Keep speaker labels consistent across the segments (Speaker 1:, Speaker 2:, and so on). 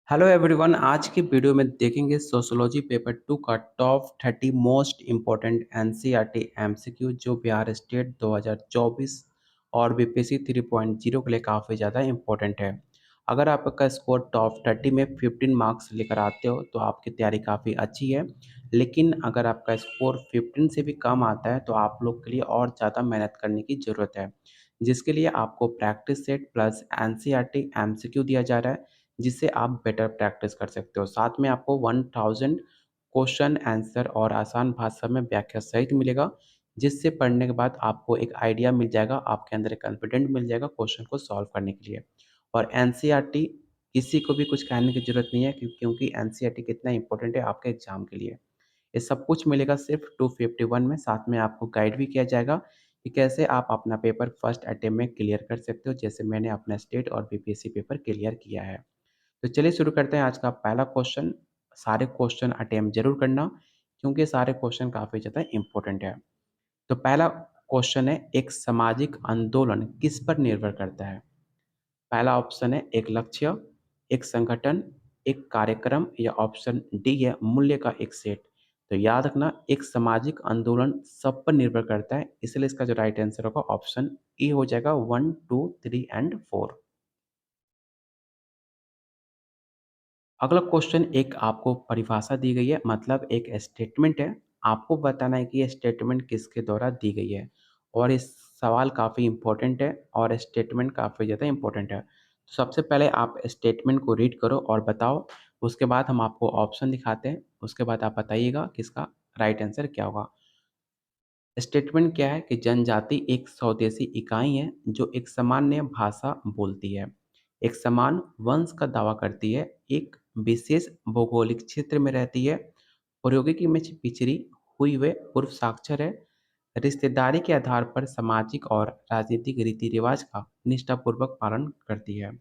Speaker 1: Hello everyone. आज की video में देखेंगे सोशियोलॉजी पेपर 2 का top 30 most important NCERT MCQ जो बिहार स्टेट 2024 और बीपीएससी 3.0 के लिए काफ़ी ज़्यादा इम्पोर्टेंट है। अगर आपका स्कोर टॉप 30 में 15 मार्क्स लेकर आते हो तो आपकी तैयारी काफ़ी अच्छी है, लेकिन अगर आपका स्कोर 15 से भी कम आता है तो आप लोग के लिए और ज़्यादा मेहनत करने की ज़रूरत है, जिसके लिए आपको practice set plus NCERT MCQ दिया जा रहा है, जिससे आप बेटर प्रैक्टिस कर सकते हो। साथ में आपको 1000 क्वेश्चन आंसर और आसान भाषा में व्याख्या सहित मिलेगा, जिससे पढ़ने के बाद आपको एक आइडिया मिल जाएगा, आपके अंदर एक कॉन्फिडेंट मिल जाएगा क्वेश्चन को सॉल्व करने के लिए। और एनसीईआरटी किसी को भी कुछ कहने की ज़रूरत नहीं है क्योंकि एनसीईआरटी कितना इंपॉर्टेंट है आपके एग्ज़ाम के लिए। ये सब कुछ मिलेगा सिर्फ 251 में। साथ में आपको गाइड भी किया जाएगा कि कैसे आप अपना पेपर फर्स्ट अटेम्प्ट में क्लियर कर सकते हो, जैसे मैंने अपना स्टेट और बीपीएससी पेपर क्लियर किया है। तो चलिए शुरू करते हैं आज का पहला क्वेश्चन। सारे क्वेश्चन अटेम्प्ट जरूर करना क्योंकि सारे क्वेश्चन काफ़ी ज़्यादा इम्पोर्टेंट है। तो पहला क्वेश्चन है, एक सामाजिक आंदोलन किस पर निर्भर करता है? पहला ऑप्शन है एक लक्ष्य, एक संगठन, एक कार्यक्रम या ऑप्शन डी है मूल्य का एक सेट। तो याद रखना, एक सामाजिक आंदोलन सब पर निर्भर करता है, इसलिए इसका जो राइट आंसर होगा ऑप्शन ए हो जाएगा 1, 2, 3 एंड 4। अगला क्वेश्चन, एक आपको परिभाषा दी गई है, मतलब एक स्टेटमेंट है। आपको बताना है कि ये स्टेटमेंट किसके द्वारा दी गई है, और इस सवाल काफ़ी इम्पोर्टेंट है और स्टेटमेंट काफ़ी ज़्यादा इम्पोर्टेंट है। तो सबसे पहले आप स्टेटमेंट को रीड करो और बताओ, उसके बाद हम आपको ऑप्शन दिखाते हैं, उसके बाद आप बताइएगा कि इसका राइट आंसर क्या होगा। स्टेटमेंट क्या है कि जनजाति एक स्वदेशी इकाई है जो एक सामान्य भाषा बोलती है, एक समान वंश का दावा करती है, एक विशेष भौगोलिक क्षेत्र में रहती है, प्रौद्योगिकी में पिछड़ी हुई वे पूर्व साक्षर है, रिश्तेदारी के आधार पर सामाजिक और राजनीतिक रीति रिवाज का निष्ठापूर्वक पालन करती है।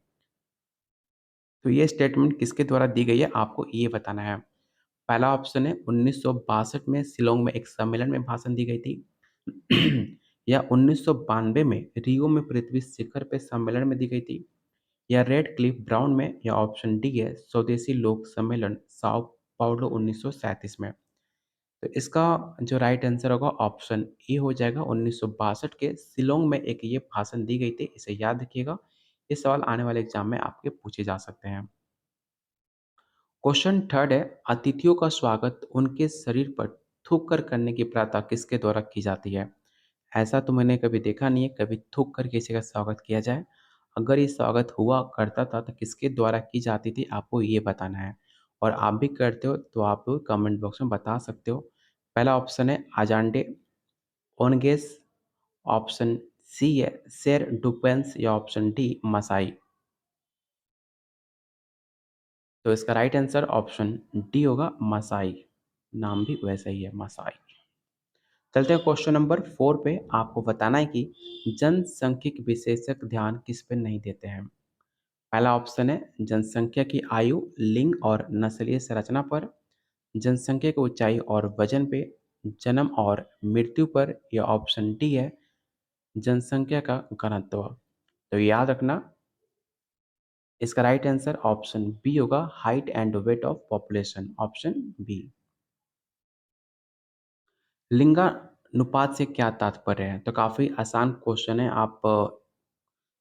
Speaker 1: तो ये स्टेटमेंट किसके द्वारा दी गई है आपको ये बताना है। पहला ऑप्शन है 1962 में शिलोंग में एक सम्मेलन में भाषण दी गई थी या 1992 में रियो में पृथ्वी शिखर पे सम्मेलन में दी गई थी, या रेड क्लिफ ब्राउन में, या ऑप्शन डी है स्वदेशी लोक सम्मेलन साओ पाउलो 1937 में। तो इसका जो राइट आंसर होगा ऑप्शन ए हो जाएगा। 1962 के शिलोंग में एक ये भाषण दी गई थी, इसे याद रखिएगा। ये सवाल आने वाले एग्जाम में आपके पूछे जा सकते हैं। क्वेश्चन थर्ड है, अतिथियों का स्वागत उनके शरीर पर थूक कर करने की प्रथा किसके द्वारा की जाती है? ऐसा तो मैंने कभी देखा नहीं है, कभी थूक कर किसी का स्वागत किया जाए। अगर ये स्वागत हुआ करता था तो किसके द्वारा की जाती थी, आपको ये बताना है। और आप भी करते हो तो आप कमेंट बॉक्स में बता सकते हो। पहला ऑप्शन है अजांडे ओनगेस, ऑप्शन सी है शेर डुपेंस, या ऑप्शन डी मसाई। तो इसका राइट आंसर ऑप्शन डी होगा मसाई। नाम भी वैसा ही है, मसाई। चलते हैं क्वेश्चन नंबर 4 पे। आपको बताना है कि जनसांख्यिकी विशेषज्ञ ध्यान किस पे नहीं देते हैं। पहला ऑप्शन है जनसंख्या की आयु, लिंग और नस्लीय संरचना पर, जनसंख्या की ऊंचाई और वजन पे, जन्म और मृत्यु पर, या ऑप्शन डी है जनसंख्या का घनत्व। तो याद रखना, इसका राइट आंसर ऑप्शन बी होगा, height and weight of population, option B. लिंगानुपात से क्या तात्पर्य है? तो काफ़ी आसान क्वेश्चन है। आप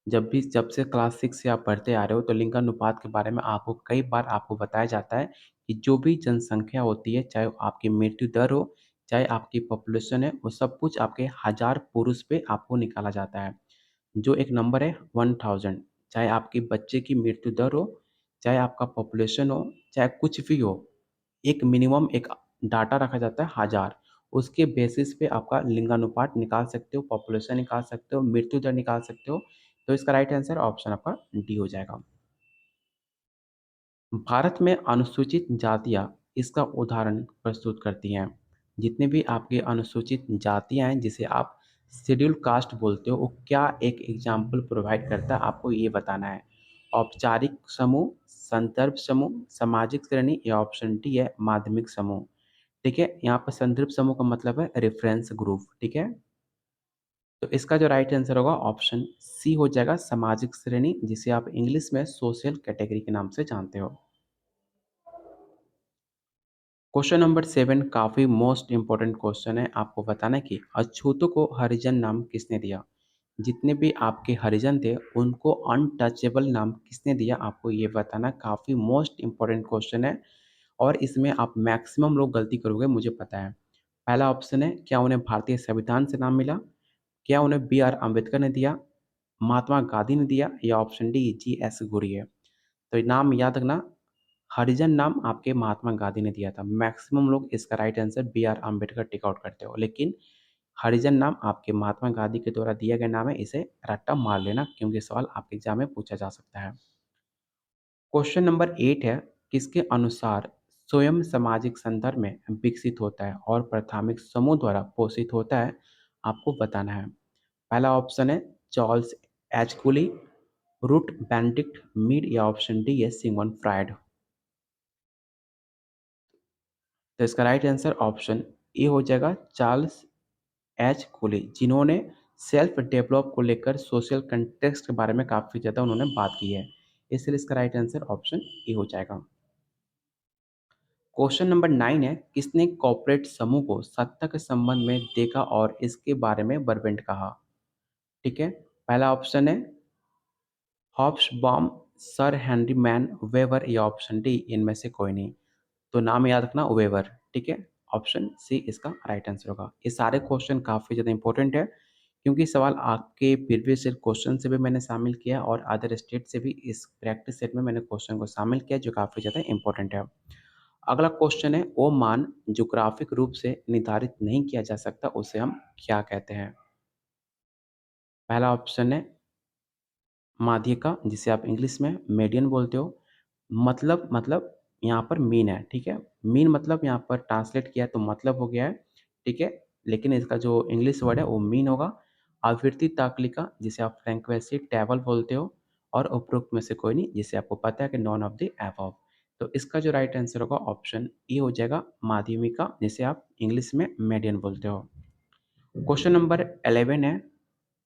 Speaker 1: जब से क्लास 6 से आप पढ़ते आ रहे हो तो लिंगानुपात के बारे में आपको कई बार आपको बताया जाता है कि जो भी जनसंख्या होती है, चाहे वो आपकी मृत्यु दर हो, चाहे आपकी पॉपुलेशन है, वो सब कुछ आपके हज़ार पुरुष पे आपको निकाला जाता है। जो एक नंबर है 1000, चाहे आपके बच्चे की मृत्यु दर हो, चाहे आपका पॉपुलेशन हो, चाहे कुछ भी हो, एक मिनिमम एक डाटा रखा जाता है 1000। उसके बेसिस पे आपका लिंगानुपात निकाल सकते हो, पॉपुलेशन निकाल सकते हो, मृत्यु दर निकाल सकते हो। तो इसका राइट आंसर ऑप्शन आपका डी हो जाएगा। भारत में अनुसूचित जातियाँ इसका उदाहरण प्रस्तुत करती हैं। जितने भी आपके अनुसूचित जातियाँ हैं जिसे आप शेड्यूल कास्ट बोलते हो, वो क्या एक एग्जाम्पल प्रोवाइड करता है, आपको ये बताना है। औपचारिक समूह, संदर्भ समूह, सामाजिक श्रेणी, या ऑप्शन डी है माध्यमिक समूह। ठीक है, यहाँ पर संदर्भ समूह का मतलब है रेफरेंस ग्रुप। ठीक है, तो इसका जो राइट आंसर होगा ऑप्शन सी हो जाएगा, सामाजिक श्रेणी, जिसे आप इंग्लिश में सोशल कैटेगरी के नाम से जानते हो। क्वेश्चन नंबर 7 काफ़ी मोस्ट इम्पोर्टेंट क्वेश्चन है। आपको बताना है कि अछूतों को हरिजन नाम किसने दिया? जितने भी आपके हरिजन थे, उनको अनटचेबल नाम किसने दिया? आपको ये बताना काफ़ी मोस्ट इम्पोर्टेंट क्वेश्चन है और इसमें आप मैक्सिमम लोग गलती करोगे, मुझे पता है। पहला ऑप्शन है, क्या उन्हें भारतीय संविधान से नाम मिला? क्या उन्हें बी आर अम्बेडकर ने दिया? महात्मा गांधी ने दिया? या option D G S Ghurye? तो ये नाम याद रखना, हरिजन नाम आपके महात्मा गांधी ने दिया था। मैक्सिमम लोग इसका right answer B R Ambedkar tick out करते हो, लेकिन हरिजन नाम आपके महात्मा गांधी के द्वारा दिया गया नाम है। इसे रट्टा मार लेना क्योंकि सवाल आपके एग्जाम में पूछा जा सकता है। क्वेश्चन नंबर 8 है, किसके अनुसार स्वयं सामाजिक संदर्भ में विकसित होता है और प्राथमिक समूह द्वारा पोषित होता है? आपको बताना है। पहला ऑप्शन है Charles H Cooley, Ruth Benedict Mead, या ऑप्शन डी है सिमोन फ्रायड। तो इसका राइट आंसर ऑप्शन ए हो जाएगा, चार्ल्स एच कूली, जिन्होंने सेल्फ डेवलप को लेकर सोशल कंटेक्स्ट के बारे में काफ़ी ज़्यादा उन्होंने बात की है। इसलिए इसका राइट आंसर ऑप्शन ए हो जाएगा। क्वेश्चन नंबर 9 है, किसने कॉर्पोरेट समूह को सत्ता के संबंध में देखा और इसके बारे में बर्बेंट कहा? ठीक है, पहला ऑप्शन है Hobsbawm, sir Henry man, weber, या ऑप्शन डी इनमें से कोई नहीं। तो नाम याद रखना वेबर। ठीक है, ऑप्शन सी इसका राइट आंसर होगा। ये सारे क्वेश्चन काफ़ी ज़्यादा इंपॉर्टेंट है क्योंकि सवाल आपके प्रीवियस ईयर क्वेश्चन से भी मैंने शामिल किया और अदर स्टेट से भी इस प्रैक्टिस सेट में मैंने क्वेश्चन को शामिल किया जो काफ़ी ज़्यादा इंपॉर्टेंट है। अगला क्वेश्चन है, वो मान जो ग्राफिक रूप से निर्धारित नहीं किया जा सकता उसे हम क्या कहते हैं? पहला ऑप्शन है माध्यिका, जिसे आप इंग्लिश में मीडियन बोलते हो। मतलब यहाँ पर मीन है, ठीक है? मीन मतलब यहाँ पर ट्रांसलेट किया तो मतलब हो गया है, ठीक है? लेकिन इसका जो इंग्लिश वर्ड है वो मीन होगा। आवृत्ति तालिका, जिसे आप फ्रीक्वेंसी टेबल बोलते हो, और उपरोक्त में से कोई नहीं, जिसे आपको पता है कि नॉन ऑफ द अबव। तो इसका जो राइट आंसर होगा ऑप्शन ए हो जाएगा, माध्यमिका, जिसे आप इंग्लिश में मीडियन बोलते हो। क्वेश्चन नंबर 11 है,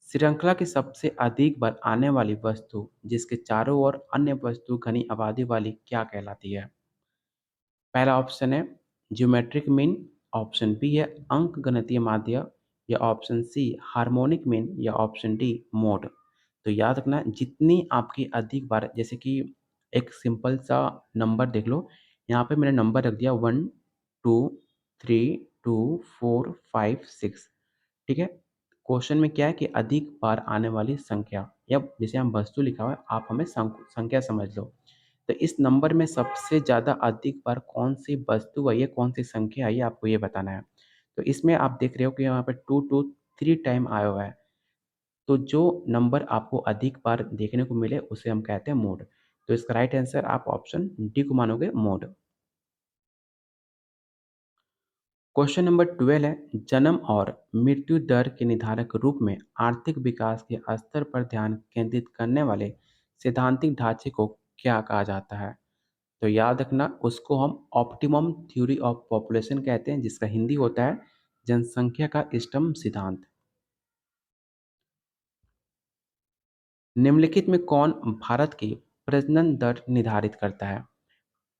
Speaker 1: श्रृंखला की सबसे अधिक बार आने वाली वस्तु जिसके चारों ओर अन्य वस्तु घनी आबादी वाली क्या कहलाती है? पहला ऑप्शन है ज्योमेट्रिक मीन, ऑप्शन बी है अंक गणितीय माध्य, या ऑप्शन सी हार्मोनिक मीन, या ऑप्शन डी मोड। तो याद रखना, जितनी आपकी अधिक बार, जैसे कि एक सिंपल सा नंबर देख लो, यहाँ पे मैंने नंबर रख दिया 1 2 3 2 4 5 6। ठीक है, क्वेश्चन में क्या है कि अधिक बार आने वाली संख्या, या जैसे हम वस्तु लिखा हुआ है आप हमें संख्या समझ लो। तो इस नंबर में सबसे ज़्यादा अधिक बार कौन सी वस्तु आई है, कौन सी संख्या आई है, आपको ये बताना है। तो इसमें आप देख रहे हो कि यहाँ पे 2 2 3 टाइम आया हुआ है। तो जो नंबर आपको अधिक बार देखने को मिले उसे हम कहते हैं मोड। तो इसका राइट आंसर आप ऑप्शन डी को मानोगे, मोड। क्वेश्चन नंबर 12 है, जन्म और मृत्यु दर के निर्धारक रूप में आर्थिक विकास के स्तर पर ध्यान केंद्रित करने वाले सैद्धांतिक ढांचे को क्या कहा जाता है? तो याद रखना, उसको हम ऑप्टिमम थ्योरी ऑफ पॉपुलेशन कहते हैं, जिसका हिंदी होता है जनसंख्या का इष्टतम सिद्धांत। निम्नलिखित में कौन भारत की प्रजनन दर निर्धारित करता है?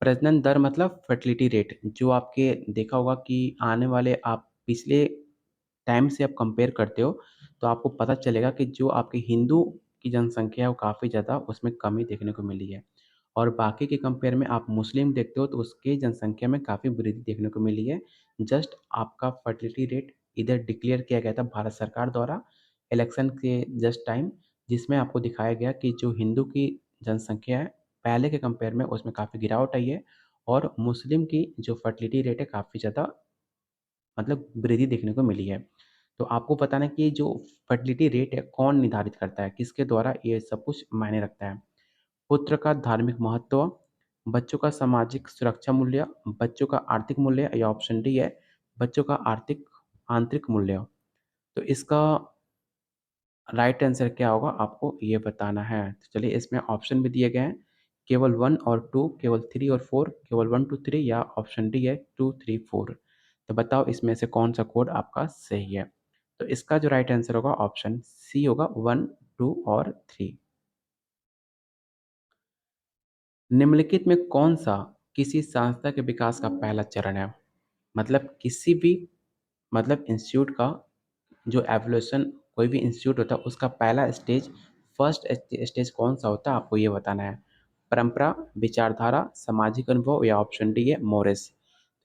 Speaker 1: प्रजनन दर मतलब फर्टिलिटी रेट, जो आपके देखा होगा कि आने वाले आप पिछले टाइम से आप कंपेयर करते हो, तो आपको पता चलेगा कि जो आपकी हिंदू की जनसंख्या है वो काफ़ी ज़्यादा उसमें कमी देखने को मिली है। और बाकी के कंपेयर में आप मुस्लिम देखते हो तो उसकी जनसंख्या में काफ़ी वृद्धि देखने को मिली है। जस्ट आपका फर्टिलिटी रेट इधर डिक्लेयर किया गया था भारत सरकार द्वारा इलेक्शन के जस्ट टाइम, जिसमें आपको दिखाया गया कि जो हिंदू की जनसंख्या है पहले के कंपेयर में उसमें काफ़ी गिरावट आई है, और मुस्लिम की जो फर्टिलिटी रेट है काफ़ी ज़्यादा मतलब वृद्धि देखने को मिली है। तो आपको बताना है कि ये जो फर्टिलिटी रेट है कौन निर्धारित करता है, किसके द्वारा ये सब कुछ मायने रखता है? पुत्र का धार्मिक महत्व, बच्चों का सामाजिक सुरक्षा मूल्य, बच्चों का आर्थिक मूल्य, या ऑप्शन डी है बच्चों का आर्थिक आंतरिक मूल्य। तो इसका राइट आंसर क्या होगा आपको ये बताना है। तो चलिए, इसमें ऑप्शन भी दिए गए हैं, केवल 1 और 2, केवल 3 और 4, केवल 1 2 3, या ऑप्शन डी है 2 3 4। तो बताओ इसमें से कौन सा कोड आपका सही है? तो इसका जो राइट आंसर होगा ऑप्शन सी होगा, 1 2 और 3। निम्नलिखित में कौन सा किसी संस्था के विकास का पहला चरण है। मतलब किसी भी इंस्टीट्यूट का जो एवोल्यूशन, कोई भी इंस्टीट्यूट होता है उसका पहला स्टेज, फर्स्ट स्टेज कौन-सा होता है आपको ये बताना है। परंपरा, विचारधारा, सामाजिक अनुभव या ऑप्शन डी है मोरेस।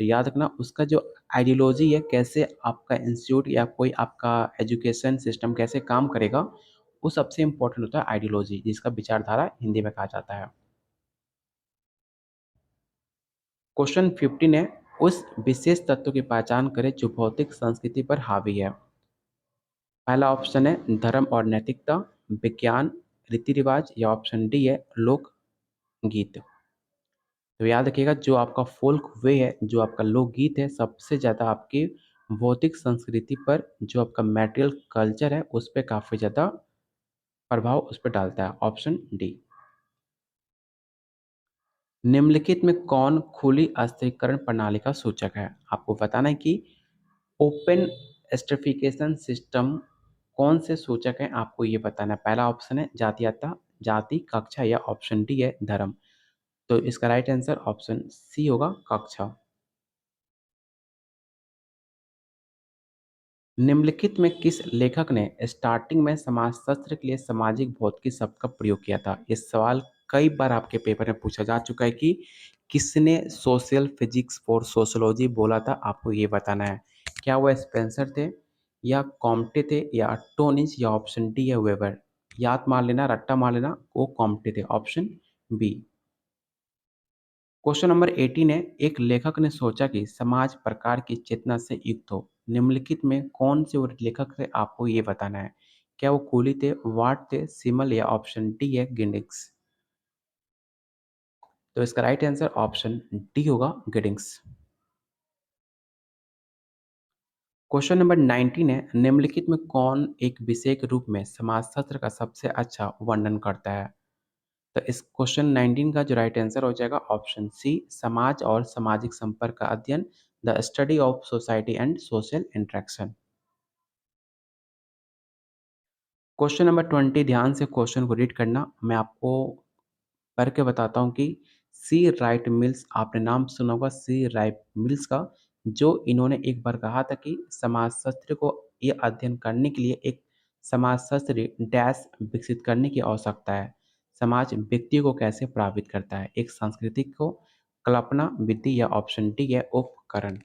Speaker 1: तो याद रखना उसका जो आइडियोलॉजी है, कैसे आपका इंस्टीट्यूट या कोई आपका एजुकेशन सिस्टम कैसे काम करेगा, वो सबसे इम्पोर्टेंट होता है आइडियोलॉजी, जिसका विचारधारा हिंदी में कहा जाता है। क्वेश्चन 15 है, उस विशेष तत्व की पहचान करें जो भौतिक संस्कृति पर हावी है। पहला ऑप्शन है धर्म और नैतिकता, विज्ञान, रीति-रिवाज या ऑप्शन डी है लोक गीत। तो याद रखिएगा जो आपका फ़ोल्क वे है, जो आपका लोकगीत है, सबसे ज़्यादा आपकी भौतिक संस्कृति पर, जो आपका मटेरियल कल्चर है, उस पे काफ़ी ज़्यादा प्रभाव उस पे डालता है। Option D. निम्नलिखित में कौन खुली स्थिरीकरण प्रणाली का सूचक है? आपको बताना है कि ओपन स्ट्रैटिफ़िकेशन सिस्टम कौन से सूचक हैं, आपको ये बताना है। पहला ऑप्शन है जातीयता, जाति, कक्षा या ऑप्शन डी है धर्म। तो इसका राइट आंसर ऑप्शन सी होगा कक्षा। निम्नलिखित में किस लेखक ने स्टार्टिंग में समाजशास्त्र के लिए सामाजिक भौतिकी शब्द का प्रयोग किया था? ये सवाल कई बार आपके पेपर में पूछा जा चुका है कि किसने सोशल फिजिक्स फॉर सोशियोलॉजी बोला था, आपको ये बताना है। क्या वो स्पेंसर थे या कॉम्टे थे या टोनिस या ऑप्शन डी है वेबर? याद मार लेना, रट्टा मार लेना, वो कॉम्टे थे। Option B. क्वेश्चन नंबर 18 है, एक लेखक ने सोचा कि समाज प्रकार की चेतना से युक्त हो। निम्नलिखित में कौन से वो लेखक थे, आपको ये बताना है। क्या वो कूली थे, वाट थे, सिमल या ऑप्शन डी है गिडिंग्स? तो इसका राइट आंसर ऑप्शन डी होगा गिडिंग्स। क्वेश्चन नंबर 19 है, निम्नलिखित में कौन एक विषय के रूप में समाजशास्त्र का सबसे अच्छा वर्णन करता है? तो इस क्वेश्चन 19 का जो राइट आंसर हो जाएगा ऑप्शन सी, समाज और सामाजिक संपर्क का अध्ययन, the study of society and social interaction. Question number 20, ध्यान से क्वेश्चन को रीड करना। मैं आपको पढ़ के बताता हूँ कि सी राइट मिल्स, आपने नाम सुना होगा सी राइट मिल्स का, जो इन्होंने एक बार कहा था कि समाजशास्त्र को ये अध्ययन करने के लिए एक समाजशास्त्री डैश विकसित करने की आवश्यकता है। समाज व्यक्ति को कैसे प्रभावित करता है, एक संस्कृति को, कल्पना, विधि या ऑप्शन डी है उपकरण।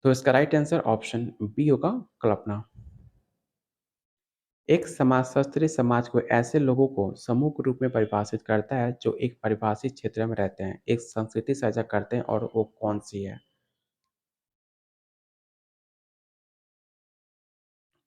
Speaker 1: तो इसका राइट आंसर ऑप्शन बी होगा कल्पना। एक समाजशास्त्री समाज को ऐसे लोगों को समूह के रूप में परिभाषित करता है जो एक परिभाषित क्षेत्र में रहते हैं, एक संस्कृति साझा करते हैं, और वो कौन सी है?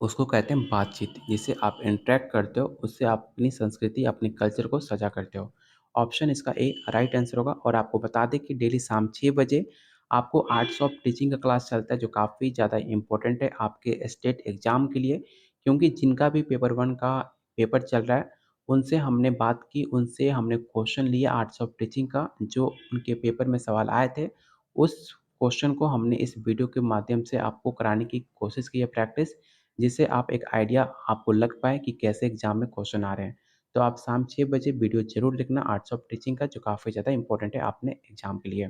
Speaker 1: उसको कहते हैं बातचीत, जिससे आप इंटरेक्ट करते हो, उससे आप अपनी संस्कृति, अपने कल्चर को साझा करते हो। ऑप्शन इसका ए राइट आंसर होगा। और आपको बता दें कि डेली शाम 6 बजे आपको आर्ट्स ऑफ टीचिंग का क्लास चलता है, जो काफ़ी ज़्यादा इम्पोर्टेंट है आपके स्टेट एग्ज़ाम के लिए। क्योंकि जिनका भी पेपर 1 का पेपर चल रहा है, उनसे हमने बात की, उनसे हमने क्वेश्चन लिया आर्ट्स ऑफ टीचिंग का, जो उनके पेपर में सवाल आए थे। उस क्वेश्चन को हमने इस वीडियो के माध्यम से आपको कराने की कोशिश की है प्रैक्टिस, जिससे आप एक आइडिया आपको लग पाए कि कैसे एग्ज़ाम में क्वेश्चन आ रहे हैं। तो आप शाम 6 बजे वीडियो ज़रूर देखना आर्ट्स ऑफ टीचिंग का, जो काफ़ी ज़्यादा इम्पोर्टेंट है अपने एग्ज़ाम के लिए।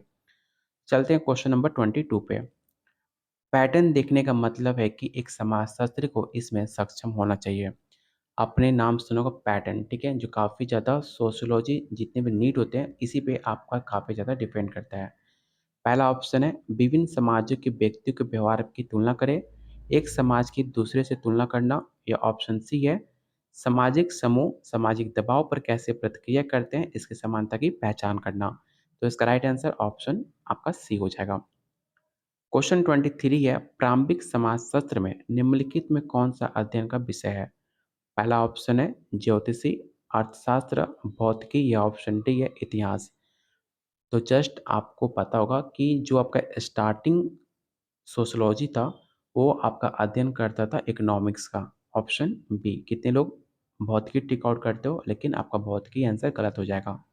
Speaker 1: चलते हैं क्वेश्चन नंबर 22 पे। पैटर्न देखने का मतलब है कि एक समाजशास्त्री को इसमें सक्षम होना चाहिए। आपने नाम सुना होगा पैटर्न, ठीक है? जो काफ़ी ज़्यादा सोशियोलॉजी जितने भी नीट होते हैं, इसी पे आपका काफ़ी ज़्यादा डिपेंड करता है। पहला ऑप्शन है विभिन्न समाजों के व्यक्तियों के व्यवहार की तुलना करें, एक समाज की दूसरे से तुलना करना, या ऑप्शन सी है सामाजिक समूह सामाजिक दबाव पर कैसे प्रतिक्रिया करते हैं, इसकी समानता की पहचान करना। तो इसका राइट आंसर ऑप्शन आपका सी हो जाएगा। क्वेश्चन 23 है, प्रारंभिक समाजशास्त्र में निम्नलिखित में कौन सा अध्ययन का विषय है? पहला ऑप्शन है ज्योतिषी, अर्थशास्त्र, भौतिकी या ऑप्शन डी है इतिहास। तो जस्ट आपको पता होगा कि जो आपका स्टार्टिंग सोशियोलॉजी था, वो आपका अध्ययन करता था इकोनॉमिक्स का। Option B. कितने लोग भौतिकी टिक आउट करते हो, लेकिन आपका भौतिकी आंसर गलत हो जाएगा।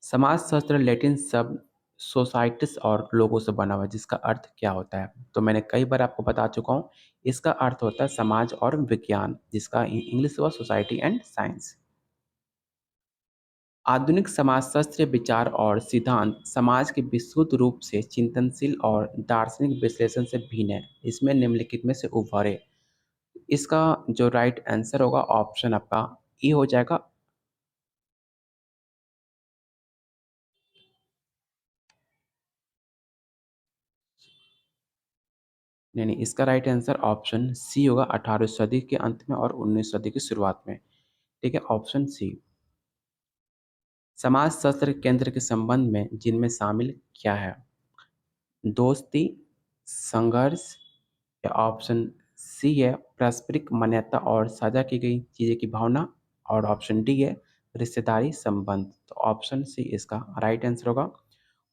Speaker 1: समाजशास्त्र लैटिन शब्द सोसाइटिस और लोगों से बना हुआ है, जिसका अर्थ क्या होता है? तो मैंने कई बार आपको बता चुका हूँ, इसका अर्थ होता है समाज और विज्ञान, जिसका इंग्लिश हुआ सोसाइटी एंड साइंस। आधुनिक समाजशास्त्रीय विचार और सिद्धांत समाज के विशुद्ध रूप से चिंतनशील और दार्शनिक विश्लेषण से भिन्न है। इसमें निम्नलिखित में से उभरे। इसका जो राइट आंसर होगा ऑप्शन आपका ई हो जाएगा। नहीं, नहीं, इसका राइट आंसर ऑप्शन सी होगा 18वीं सदी के अंत में और 19वीं सदी की शुरुआत में। ठीक है, ऑप्शन सी। समाजशास्त्र केंद्र के संबंध में जिनमें शामिल क्या है? दोस्ती, संघर्ष या ऑप्शन सी है पारस्परिक मान्यता और साझा की गई चीज़ें की भावना और ऑप्शन डी है रिश्तेदारी संबंध। तो ऑप्शन सी इसका राइट आंसर होगा।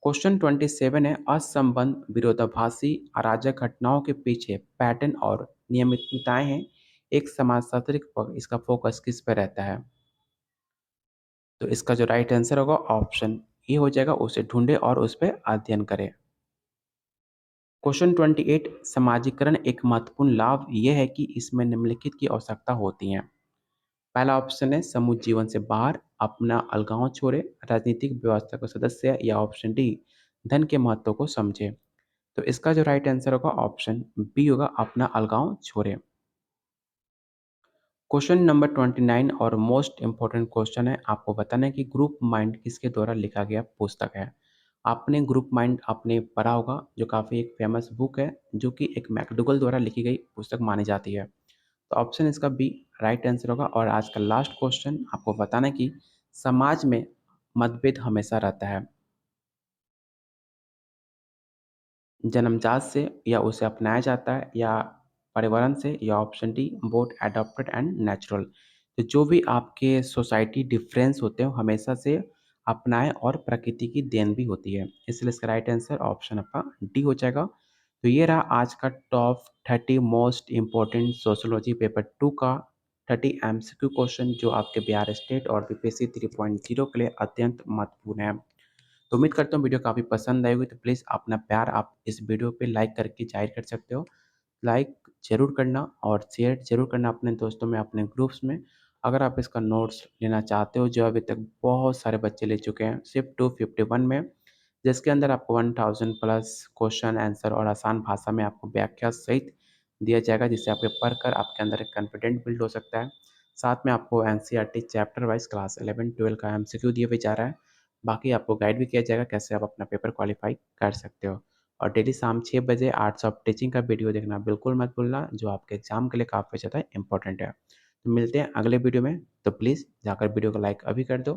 Speaker 1: क्वेश्चन 27 है असंबंध विरोधाभासी अराजक घटनाओं के पीछे पैटर्न और नियमितताएं हैं। एक समाजशास्त्री इसका फोकस किस पर रहता है? तो इसका जो राइट आंसर होगा ऑप्शन ए हो जाएगा, उसे ढूंढे और उस पर अध्ययन करें। क्वेश्चन 28 समाजीकरण एक महत्वपूर्ण लाभ यह है कि इसमें निम्नलिखित की आवश्यकता होती है। पहला ऑप्शन है समूह जीवन से बाहर अपना अलगाव छोड़े, राजनीतिक व्यवस्था का सदस्य या ऑप्शन डी धन के महत्व को समझे। तो इसका जो राइट आंसर होगा ऑप्शन बी होगा अपना अलगाव छोड़े। क्वेश्चन नंबर 29 और मोस्ट इम्पोर्टेंट क्वेश्चन है, आपको बताना है कि ग्रुप माइंड किसके द्वारा लिखा गया पुस्तक है। आपने ग्रुप माइंड आपने पढ़ा होगा, जो काफ़ी एक फेमस बुक है, जो कि एक मैकडुगल द्वारा लिखी गई पुस्तक मानी जाती है। तो ऑप्शन इसका बी राइट आंसर होगा। और आज का लास्ट क्वेश्चन आपको बताना है कि समाज में मतभेद हमेशा रहता है, जन्मजात से या उसे अपनाया जाता है या पर्यावरण से या option D both adopted and natural. तो जो भी आपके सोसाइटी डिफरेंस होते हैं वो हमेशा से अपनाए और प्रकृति की देन भी होती है, इसलिए इसका राइट आंसर ऑप्शन आपका डी हो जाएगा। तो ये रहा आज का top 30 most important sociology paper 2 का 30 एमसीक्यू क्वेश्चन, जो आपके बिहार स्टेट और बीपीएससी 3.0 के लिए अत्यंत महत्वपूर्ण है। तो उम्मीद करता हूँ वीडियो काफ़ी पसंद आई होगी। तो प्लीज़ अपना प्यार आप इस वीडियो पे लाइक करके जाहिर कर सकते हो। लाइक ज़रूर करना और शेयर ज़रूर करना अपने दोस्तों में, अपने ग्रुप्स में। अगर आप इसका नोट्स लेना चाहते हो, जो अभी तक बहुत सारे बच्चे ले चुके हैं सिर्फ 251 में, जिसके अंदर आपको 1000 प्लस क्वेश्चन आंसर और आसान भाषा में आपको व्याख्या सहित दिया जाएगा, जिससे आपके पढ़कर आपके अंदर एक कॉन्फिडेंट बिल्ड हो सकता है। साथ में आपको एनसीईआरटी चैप्टर वाइज क्लास 11-12 का एमसीक्यू दिया भी जा रहा है। बाकी आपको गाइड भी किया जाएगा कैसे आप अपना पेपर क्वालिफाई कर सकते हो। और डेली शाम 6 बजे आर्ट्स ऑफ टीचिंग का वीडियो देखना बिल्कुल मत भूलना, जो आपके एग्जाम के लिए काफ़ी ज़्यादा इंपॉर्टेंट है। तो मिलते हैं अगले वीडियो में। तो प्लीज़ जाकर वीडियो को लाइक अभी कर दो।